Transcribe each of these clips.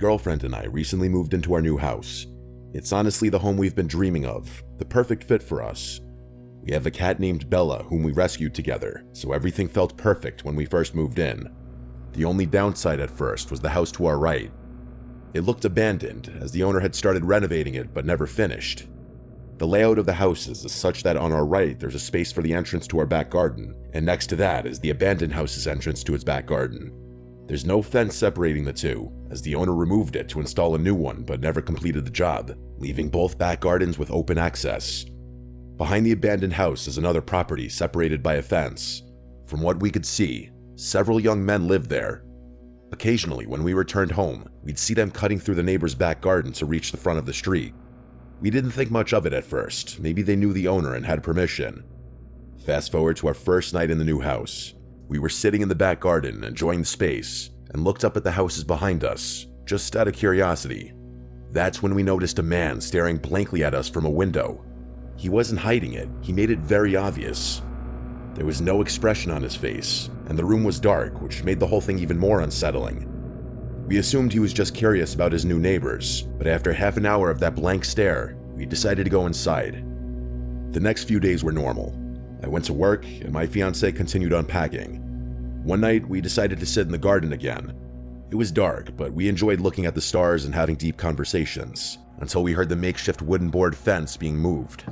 girlfriend and I recently moved into our new house. It's honestly the home we've been dreaming of, the perfect fit for us. We have a cat named Bella whom we rescued together, so everything felt perfect when we first moved in. The only downside at first was the house to our right. It looked abandoned, as the owner had started renovating it but never finished. The layout of the houses is such that on our right there's a space for the entrance to our back garden, and next to that is the abandoned house's entrance to its back garden. There's no fence separating the two, as the owner removed it to install a new one but never completed the job, leaving both back gardens with open access. Behind the abandoned house is another property separated by a fence. From what we could see, several young men lived there. Occasionally, when we returned home, we'd see them cutting through the neighbor's back garden to reach the front of the street. We didn't think much of it at first. Maybe they knew the owner and had permission. Fast forward to our first night in the new house. We were sitting in the back garden enjoying the space and looked up at the houses behind us, just out of curiosity. That's when we noticed a man staring blankly at us from a window. He wasn't hiding it, he made it very obvious. There was no expression on his face, and the room was dark, which made the whole thing even more unsettling. We assumed he was just curious about his new neighbors, but after half an hour of that blank stare, we decided to go inside. The next few days were normal. I went to work, and my fiancée continued unpacking. One night, we decided to sit in the garden again. It was dark, but we enjoyed looking at the stars and having deep conversations, until we heard the makeshift wooden board fence being moved.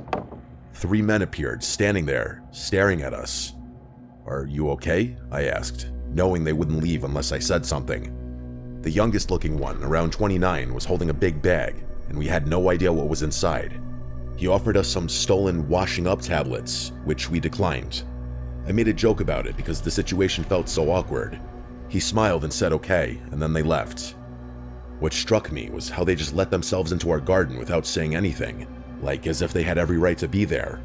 3 men appeared, standing there, staring at us. "Are you okay?" I asked, knowing they wouldn't leave unless I said something. The youngest looking one, around 29, was holding a big bag, and we had no idea what was inside. He offered us some stolen washing up tablets, which we declined. I made a joke about it because the situation felt so awkward. He smiled and said okay, and then they left. What struck me was how they just let themselves into our garden without saying anything, like as if they had every right to be there.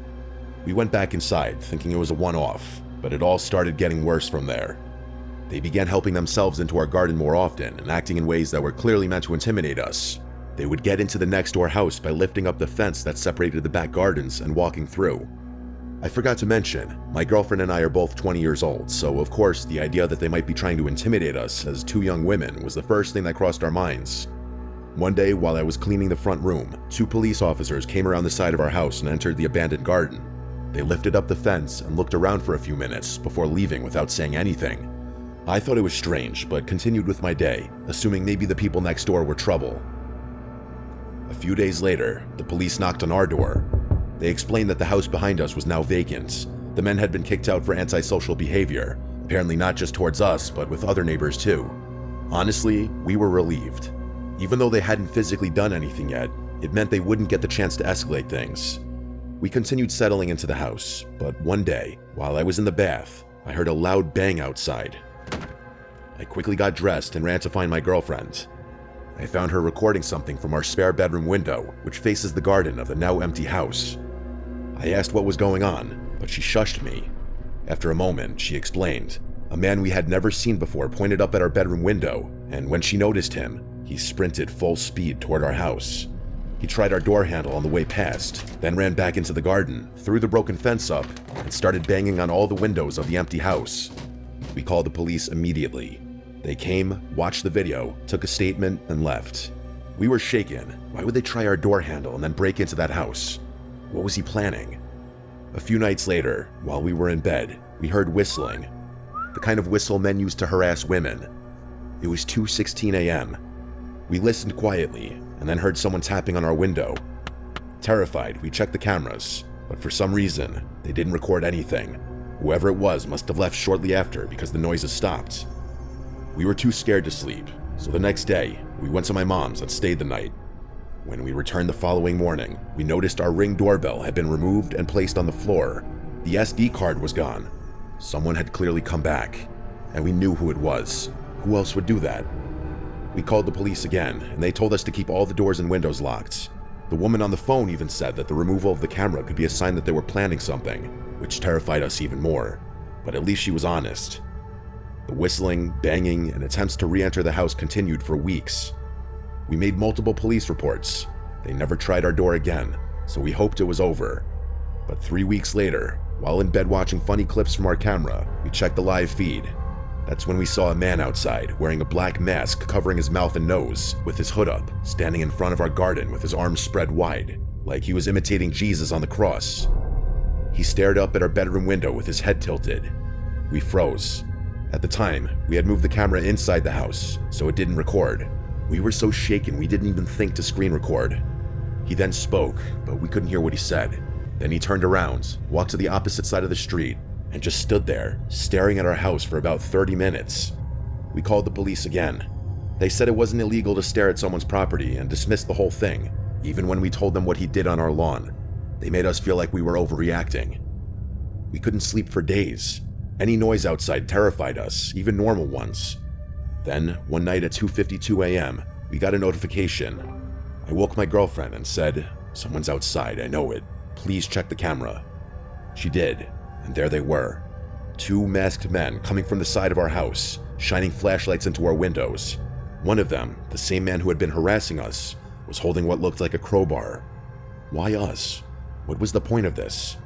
We went back inside, thinking it was a one-off, but it all started getting worse from there. They began helping themselves into our garden more often and acting in ways that were clearly meant to intimidate us. They would get into the next door house by lifting up the fence that separated the back gardens and walking through. I forgot to mention, my girlfriend and I are both 20 years old, so of course the idea that they might be trying to intimidate us as 2 young women was the first thing that crossed our minds. One day, while I was cleaning the front room, 2 police officers came around the side of our house and entered the abandoned garden. They lifted up the fence and looked around for a few minutes before leaving without saying anything. I thought it was strange, but continued with my day, assuming maybe the people next door were trouble. A few days later, the police knocked on our door. They explained that the house behind us was now vacant. The men had been kicked out for antisocial behavior, apparently not just towards us, but with other neighbors too. Honestly, we were relieved. Even though they hadn't physically done anything yet, it meant they wouldn't get the chance to escalate things. We continued settling into the house, but one day, while I was in the bath, I heard a loud bang outside. I quickly got dressed and ran to find my girlfriend. I found her recording something from our spare bedroom window, which faces the garden of the now empty house. I asked what was going on, but she shushed me. After a moment, she explained. A man we had never seen before pointed up at our bedroom window, and when she noticed him, he sprinted full speed toward our house. He tried our door handle on the way past, then ran back into the garden, threw the broken fence up, and started banging on all the windows of the empty house. We called the police immediately. They came, watched the video, took a statement, and left. We were shaken. Why would they try our door handle and then break into that house? What was he planning? A few nights later, while we were in bed, we heard whistling. The kind of whistle men use to harass women. It was 2:16 a.m. We listened quietly, and then heard someone tapping on our window. Terrified, we checked the cameras, but for some reason, they didn't record anything. Whoever it was must have left shortly after because the noises stopped. We were too scared to sleep, so the next day, we went to my mom's and stayed the night. When we returned the following morning, we noticed our Ring doorbell had been removed and placed on the floor. The SD card was gone. Someone had clearly come back, and we knew who it was. Who else would do that? We called the police again, and they told us to keep all the doors and windows locked. The woman on the phone even said that the removal of the camera could be a sign that they were planning something, which terrified us even more. But at least she was honest. The whistling, banging, and attempts to re-enter the house continued for weeks. We made multiple police reports. They never tried our door again, so we hoped it was over. But 3 weeks later, while in bed watching funny clips from our camera, we checked the live feed. That's when we saw a man outside, wearing a black mask covering his mouth and nose, with his hood up, standing in front of our garden with his arms spread wide, like he was imitating Jesus on the cross. He stared up at our bedroom window with his head tilted. We froze. At the time, we had moved the camera inside the house, so it didn't record. We were so shaken we didn't even think to screen record. He then spoke, but we couldn't hear what he said. Then he turned around, walked to the opposite side of the street, and just stood there, staring at our house for about 30 minutes. We called the police again. They said it wasn't illegal to stare at someone's property and dismissed the whole thing, even when we told them what he did on our lawn. They made us feel like we were overreacting. We couldn't sleep for days. Any noise outside terrified us, even normal ones. Then, one night at 2:52 a.m., we got a notification. I woke my girlfriend and said, "Someone's outside, I know it. Please check the camera." She did. And there they were. 2 masked men coming from the side of our house, shining flashlights into our windows. One of them, the same man who had been harassing us, was holding what looked like a crowbar. Why us? What was the point of this?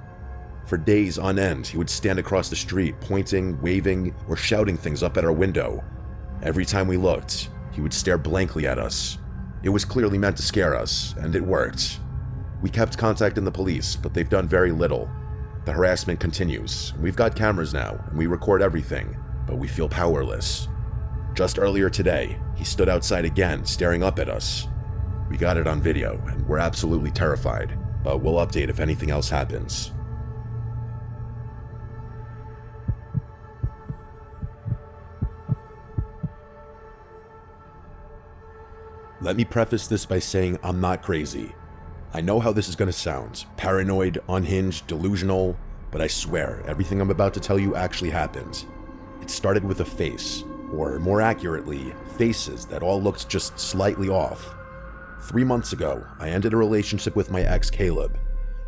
For days on end, he would stand across the street, pointing, waving, or shouting things up at our window. Every time we looked, he would stare blankly at us. It was clearly meant to scare us, and it worked. We kept contacting the police, but they've done very little. The harassment continues. We've got cameras now, and we record everything, but we feel powerless. Just earlier today, he stood outside again, staring up at us. We got it on video, and we're absolutely terrified, but we'll update if anything else happens. Let me preface this by saying I'm not crazy. I know how this is going to sound, paranoid, unhinged, delusional, but I swear everything I'm about to tell you actually happened. It started with a face, or more accurately, faces that all looked just slightly off. 3 months ago, I ended a relationship with my ex Caleb.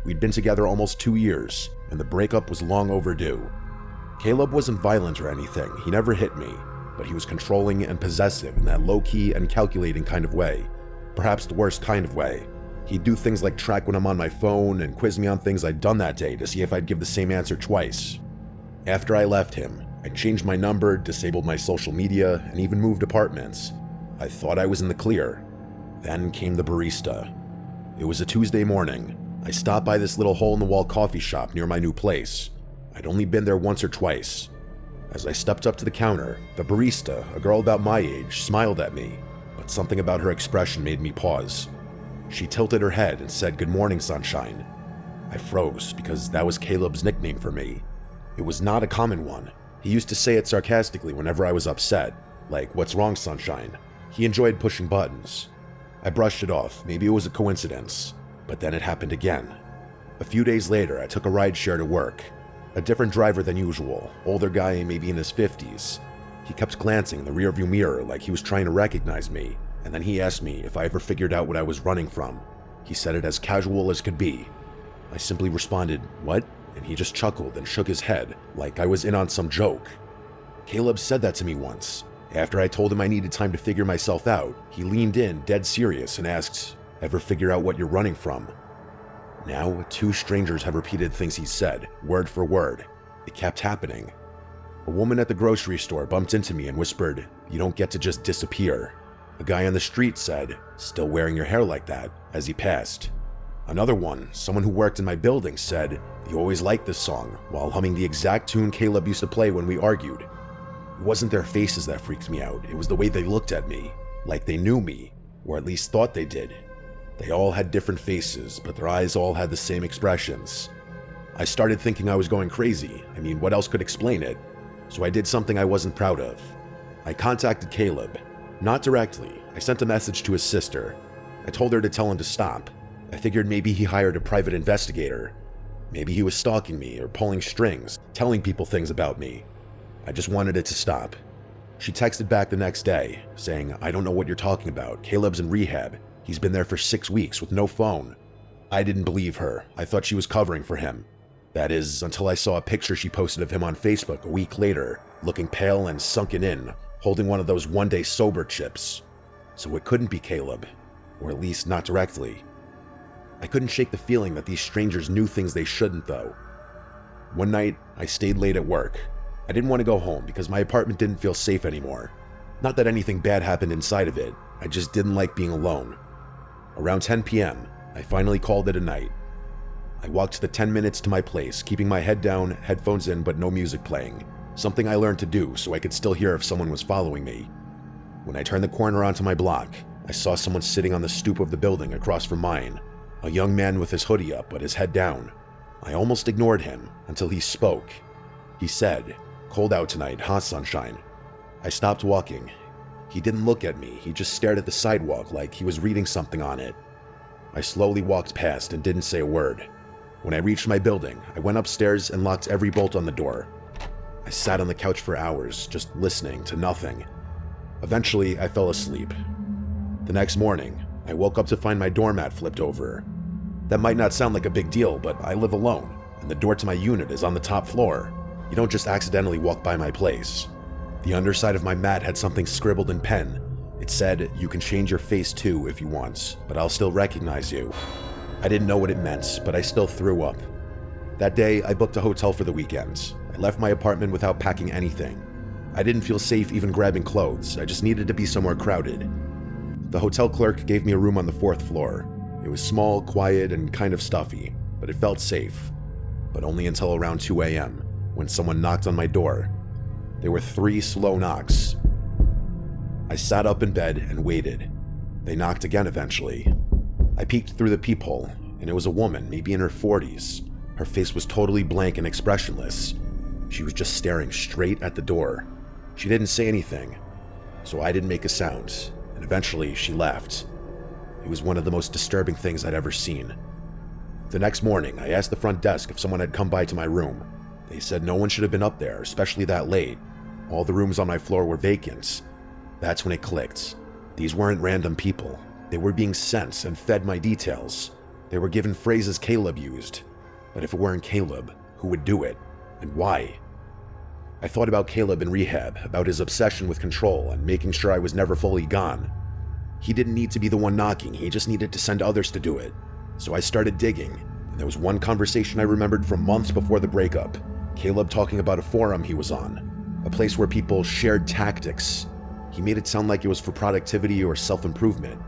We'd been together almost 2 years, and the breakup was long overdue. Caleb wasn't violent or anything, he never hit me, but he was controlling and possessive in that low-key and calculating kind of way, perhaps the worst kind of way. He'd do things like track when I'm on my phone and quiz me on things I'd done that day to see if I'd give the same answer twice. After I left him, I changed my number, disabled my social media, and even moved apartments. I thought I was in the clear. Then came the barista. It was a Tuesday morning. I stopped by this little hole-in-the-wall coffee shop near my new place. I'd only been there once or twice. As I stepped up to the counter, the barista, a girl about my age, smiled at me, but something about her expression made me pause. She tilted her head and said, "Good morning, Sunshine." I froze because that was Caleb's nickname for me. It was not a common one. He used to say it sarcastically whenever I was upset, like, "What's wrong, Sunshine?" He enjoyed pushing buttons. I brushed it off, maybe it was a coincidence, but then it happened again. A few days later, I took a rideshare to work. A different driver than usual, older guy maybe in his 50s. He kept glancing in the rearview mirror like he was trying to recognize me, and then he asked me if I ever figured out what I was running from. He said it as casual as could be. I simply responded, "What?" And he just chuckled and shook his head, like I was in on some joke. Caleb said that to me once. After I told him I needed time to figure myself out, he leaned in, dead serious, and asked, "Ever figure out what you're running from?" Now, 2 strangers have repeated things he said, word for word. It kept happening. A woman at the grocery store bumped into me and whispered, "You don't get to just disappear." A guy on the street said, "Still wearing your hair like that," as he passed. Another one, someone who worked in my building, said, "You always liked this song," while humming the exact tune Caleb used to play when we argued. It wasn't their faces that freaked me out, it was the way they looked at me, like they knew me, or at least thought they did. They all had different faces, but their eyes all had the same expressions. I started thinking I was going crazy. I mean, what else could explain it? So I did something I wasn't proud of. I contacted Caleb. Not directly. I sent a message to his sister. I told her to tell him to stop. I figured maybe he hired a private investigator. Maybe he was stalking me or pulling strings, telling people things about me. I just wanted it to stop. She texted back the next day, saying, "I don't know what you're talking about. Caleb's in rehab. He's been there for 6 weeks with no phone." I didn't believe her. I thought she was covering for him. That is, until I saw a picture she posted of him on Facebook a week later, looking pale and sunken in, holding one of those one-day sober chips. So it couldn't be Caleb, or at least not directly. I couldn't shake the feeling that these strangers knew things they shouldn't, though. One night, I stayed late at work. I didn't want to go home because my apartment didn't feel safe anymore. Not that anything bad happened inside of it, I just didn't like being alone. Around 10 p.m., I finally called it a night. I walked the 10 minutes to my place, keeping my head down, headphones in, but no music playing. Something I learned to do so I could still hear if someone was following me. When I turned the corner onto my block, I saw someone sitting on the stoop of the building across from mine. A young man with his hoodie up but his head down. I almost ignored him until he spoke. He said, "Cold out tonight, huh, sunshine?" I stopped walking. He didn't look at me, he just stared at the sidewalk like he was reading something on it. I slowly walked past and didn't say a word. When I reached my building, I went upstairs and locked every bolt on the door. I sat on the couch for hours, just listening to nothing. Eventually, I fell asleep. The next morning, I woke up to find my doormat flipped over. That might not sound like a big deal, but I live alone, and the door to my unit is on the top floor. You don't just accidentally walk by my place. The underside of my mat had something scribbled in pen. It said, "You can change your face too if you want, but I'll still recognize you." I didn't know what it meant, but I still threw up. That day, I booked a hotel for the weekend. I left my apartment without packing anything. I didn't feel safe even grabbing clothes, I just needed to be somewhere crowded. The hotel clerk gave me a room on the 4th floor. It was small, quiet, and kind of stuffy, but it felt safe. But only until around 2 a.m., when someone knocked on my door. There were 3 slow knocks. I sat up in bed and waited. They knocked again eventually. I peeked through the peephole, and it was a woman, maybe in her 40s. Her face was totally blank and expressionless. She was just staring straight at the door. She didn't say anything, so I didn't make a sound, and eventually she left. It was one of the most disturbing things I'd ever seen. The next morning, I asked the front desk if someone had come by to my room. They said no one should have been up there, especially that late. All the rooms on my floor were vacant. That's when it clicked. These weren't random people. They were being sent and fed my details. They were given phrases Caleb used. But if it weren't Caleb, who would do it? And why? I thought about Caleb in rehab, about his obsession with control and making sure I was never fully gone. He didn't need to be the one knocking, he just needed to send others to do it. So I started digging, and there was one conversation I remembered from months before the breakup. Caleb talking about a forum he was on, a place where people shared tactics. He made it sound like it was for productivity or self-improvement.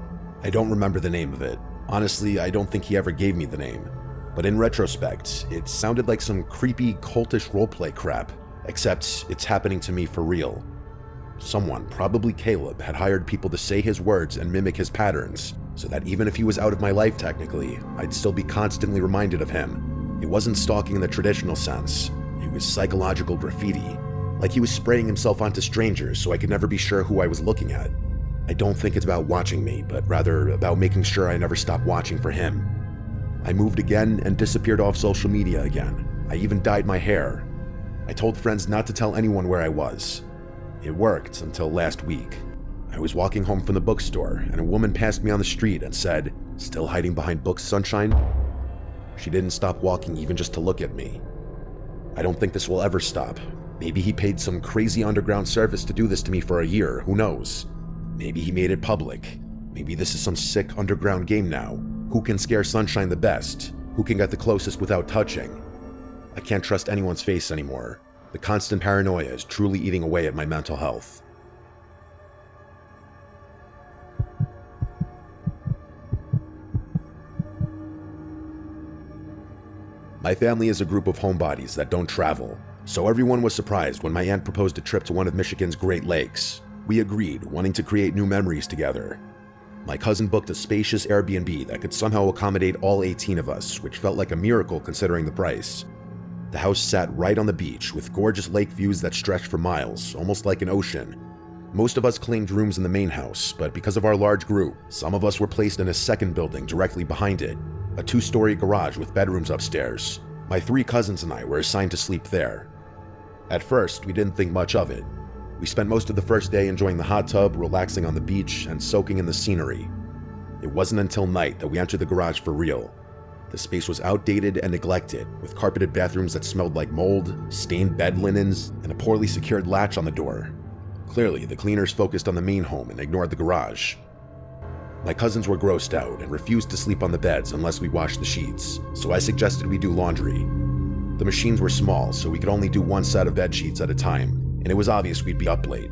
I don't remember the name of it. Honestly, I don't think he ever gave me the name. But in retrospect, it sounded like some creepy, cultish roleplay crap, except it's happening to me for real. Someone, probably Caleb, had hired people to say his words and mimic his patterns, so that even if he was out of my life technically, I'd still be constantly reminded of him. It wasn't stalking in the traditional sense. It was psychological graffiti. Like he was spraying himself onto strangers so I could never be sure who I was looking at. I don't think it's about watching me, but rather about making sure I never stop watching for him. I moved again and disappeared off social media again. I even dyed my hair. I told friends not to tell anyone where I was. It worked until last week. I was walking home from the bookstore and a woman passed me on the street and said, "Still hiding behind books, sunshine?" She didn't stop walking even just to look at me. I don't think this will ever stop. Maybe he paid some crazy underground service to do this to me for a year, who knows? Maybe he made it public. Maybe this is some sick underground game now. Who can scare Sunshine the best? Who can get the closest without touching? I can't trust anyone's face anymore. The constant paranoia is truly eating away at my mental health. My family is a group of homebodies that don't travel, so everyone was surprised when my aunt proposed a trip to one of Michigan's Great Lakes. We agreed, wanting to create new memories together. My cousin booked a spacious Airbnb that could somehow accommodate all 18 of us, which felt like a miracle considering the price. The house sat right on the beach, with gorgeous lake views that stretched for miles, almost like an ocean. Most of us claimed rooms in the main house, but because of our large group, some of us were placed in a second building directly behind it, a 2-story garage with bedrooms upstairs. My 3 cousins and I were assigned to sleep there. At first, we didn't think much of it. We spent most of the first day enjoying the hot tub, relaxing on the beach, and soaking in the scenery. It wasn't until night that we entered the garage for real. The space was outdated and neglected, with carpeted bathrooms that smelled like mold, stained bed linens, and a poorly secured latch on the door. Clearly, the cleaners focused on the main home and ignored the garage. My cousins were grossed out and refused to sleep on the beds unless we washed the sheets, so I suggested we do laundry. The machines were small, so we could only do one set of bed sheets at a time, and it was obvious we'd be up late.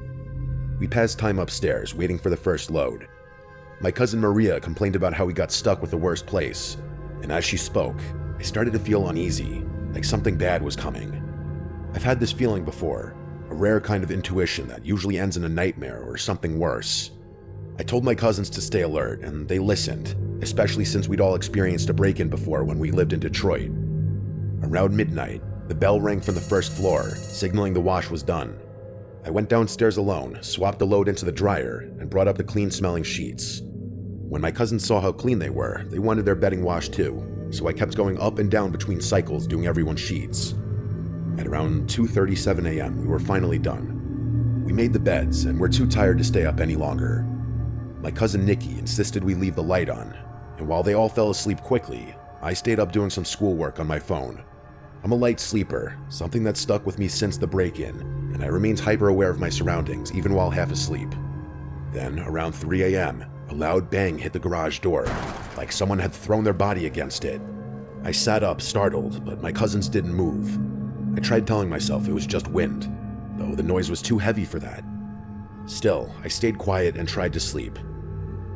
We passed time upstairs, waiting for the first load. My cousin Maria complained about how we got stuck with the worst place, and as she spoke, I started to feel uneasy, like something bad was coming. I've had this feeling before, a rare kind of intuition that usually ends in a nightmare or something worse. I told my cousins to stay alert, and they listened, especially since we'd all experienced a break-in before when we lived in Detroit. Around midnight, the bell rang from the first floor, signaling the wash was done. I went downstairs alone, swapped the load into the dryer, and brought up the clean-smelling sheets. When my cousins saw how clean they were, they wanted their bedding washed too, so I kept going up and down between cycles doing everyone's sheets. At around 2:37 a.m., we were finally done. We made the beds and were too tired to stay up any longer. My cousin Nikki insisted we leave the light on, and while they all fell asleep quickly, I stayed up doing some schoolwork on my phone. I'm a light sleeper, something that stuck with me since the break-in, and I remained hyper-aware of my surroundings even while half asleep. Then, around 3 a.m., a loud bang hit the garage door, like someone had thrown their body against it. I sat up, startled, but my cousins didn't move. I tried telling myself it was just wind, though the noise was too heavy for that. Still, I stayed quiet and tried to sleep.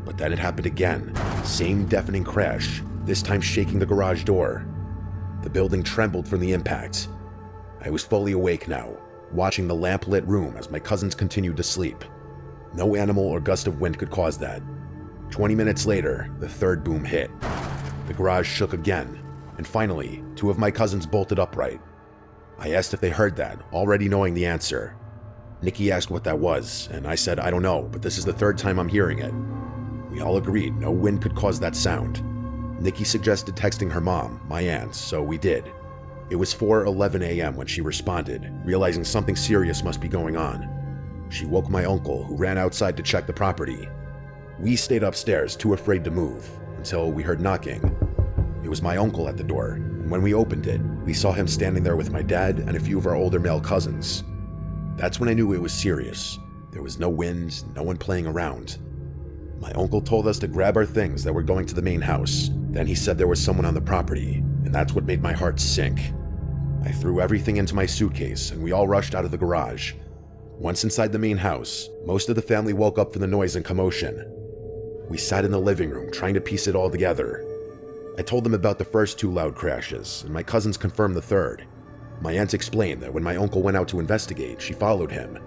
But then it happened again, same deafening crash, this time shaking the garage door. The building trembled from the impact. I was fully awake now, watching the lamp-lit room as my cousins continued to sleep. No animal or gust of wind could cause that. 20 minutes later, the third boom hit. The garage shook again, and finally, two of my cousins bolted upright. I asked if they heard that, already knowing the answer. Nikki asked what that was, and I said I don't know, but this is the third time I'm hearing it. We all agreed no wind could cause that sound. Nikki suggested texting her mom, my aunt, so we did. It was 4:11 a.m. when she responded, realizing something serious must be going on. She woke my uncle, who ran outside to check the property. We stayed upstairs, too afraid to move, until we heard knocking. It was my uncle at the door, and when we opened it, we saw him standing there with my dad and a few of our older male cousins. That's when I knew it was serious. There was no wind, no one playing around. My uncle told us to grab our things that were going to the main house. Then he said there was someone on the property, and that's what made my heart sink. I threw everything into my suitcase, and we all rushed out of the garage. Once inside the main house, most of the family woke up from the noise and commotion. We sat in the living room, trying to piece it all together. I told them about the first two loud crashes, and my cousins confirmed the third. My aunt explained that when my uncle went out to investigate, she followed him.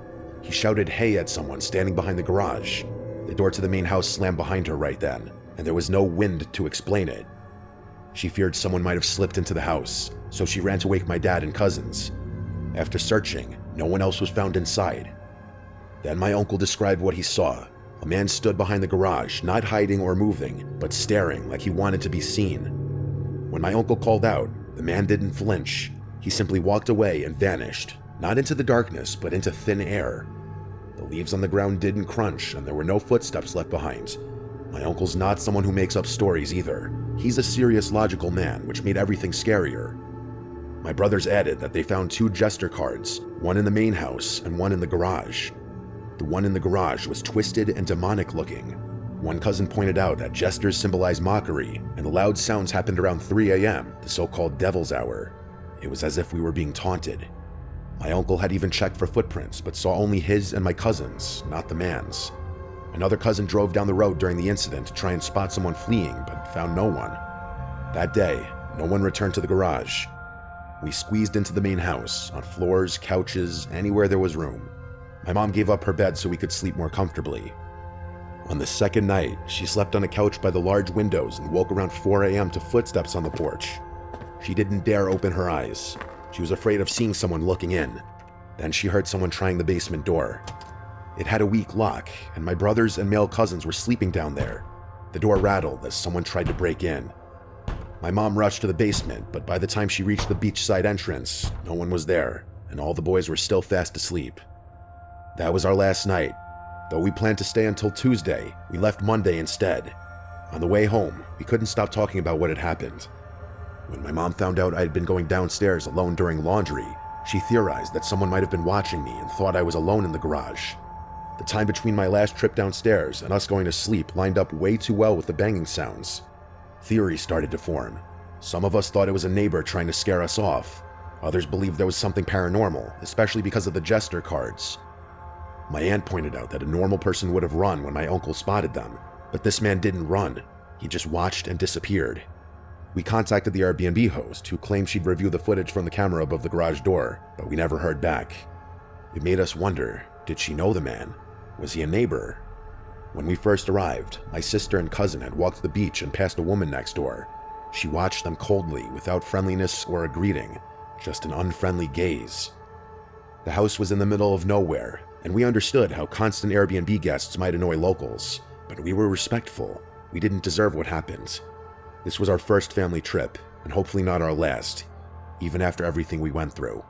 He shouted "hey" at someone standing behind the garage. The door to the main house slammed behind her right then, and there was no wind to explain it. She feared someone might have slipped into the house, so she ran to wake my dad and cousins. After searching, no one else was found inside. Then my uncle described what he saw. A man stood behind the garage, not hiding or moving, but staring like he wanted to be seen. When my uncle called out, the man didn't flinch. He simply walked away and vanished, not into the darkness, but into thin air. The leaves on the ground didn't crunch, and there were no footsteps left behind. My uncle's not someone who makes up stories either. He's a serious, logical man, which made everything scarier. My brothers added that they found two jester cards, one in the main house and one in the garage. The one in the garage was twisted and demonic looking. One cousin pointed out that jesters symbolize mockery, and the loud sounds happened around 3 a.m., the so-called devil's hour. It was as if we were being taunted. My uncle had even checked for footprints, but saw only his and my cousin's, not the man's. Another cousin drove down the road during the incident to try and spot someone fleeing, but found no one. That day, no one returned to the garage. We squeezed into the main house, on floors, couches, anywhere there was room. My mom gave up her bed so we could sleep more comfortably. On the second night, she slept on a couch by the large windows and woke around 4 a.m. to footsteps on the porch. She didn't dare open her eyes. She was afraid of seeing someone looking in. Then she heard someone trying the basement door. It had a weak lock, and my brothers and male cousins were sleeping down there. The door rattled as someone tried to break in. My mom rushed to the basement, but by the time she reached the beachside entrance, no one was there, and all the boys were still fast asleep. That was our last night. Though we planned to stay until Tuesday, we left Monday instead. On the way home, we couldn't stop talking about what had happened. When my mom found out I had been going downstairs alone during laundry, she theorized that someone might have been watching me and thought I was alone in the garage. The time between my last trip downstairs and us going to sleep lined up way too well with the banging sounds. Theories started to form. Some of us thought it was a neighbor trying to scare us off. Others believed there was something paranormal, especially because of the jester cards. My aunt pointed out that a normal person would have run when my uncle spotted them, but this man didn't run. He just watched and disappeared. We contacted the Airbnb host, who claimed she'd review the footage from the camera above the garage door, but we never heard back. It made us wonder, did she know the man? Was he a neighbor? When we first arrived, my sister and cousin had walked the beach and passed a woman next door. She watched them coldly, without friendliness or a greeting, just an unfriendly gaze. The house was in the middle of nowhere, and we understood how constant Airbnb guests might annoy locals, but we were respectful. We didn't deserve what happened. This was our first family trip, and hopefully not our last, even after everything we went through.